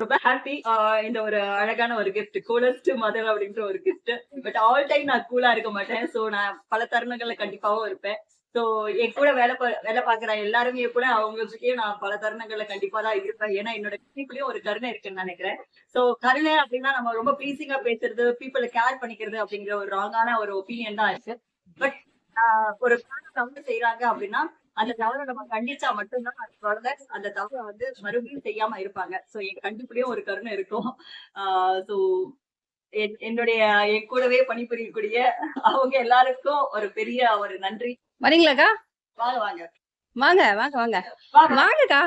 ரொம்ப ஹாப்பி. இந்த ஒரு அழகான ஒரு கிஃப்ட், கூலஸ்ட் மதர் அப்படின்ற ஒரு கிஃப்ட். பட் ஆல் டைம் நான் கூலா இருக்க மாட்டேன். சோ நான் பல தருணங்கள்ல கண்டிப்பாவும் இருப்பேன். சோ என் கூட வேலை பார்க்குற எல்லாருமே கூட அவங்ககிட்டயும் நான் பல தருணங்கள்ல கண்டிப்பா தான் இருப்பேன். ஏன்னா என்னோட கண்டிப்புலயும் ஒரு கருணை இருக்குன்னு நினைக்கிறேன். சோ கருணை அப்படின்னா நம்ம ரொம்ப ப்ளீசிங்கா பேசுறது, பீப்புள கேர் பண்ணிக்கிறது அப்படிங்கிற ஒரு ராங்கான ஒரு ஒப்பீனியன் தான் இருக்கு. பட் ஒரு தவறு செய்யறாங்க அப்படின்னா அந்த தவறை நம்ம கண்டிச்சா மட்டும்தான் அந்த குழந்தை அந்த தவறை வந்து மறுபடியும் செய்யாம இருப்பாங்க. சோ என் கண்டிப்புலயும் ஒரு கருணை இருக்கும். சோ என்னுடைய என் கூடவே பணிபுரியக்கூடிய அவங்க எல்லாருக்கும் ஒரு பெரிய ஒரு நன்றி. வரீங்களாக்கா? வாங்க வாங்க வாங்க வாங்க வாங்க வாங்க வாங்கக்கா.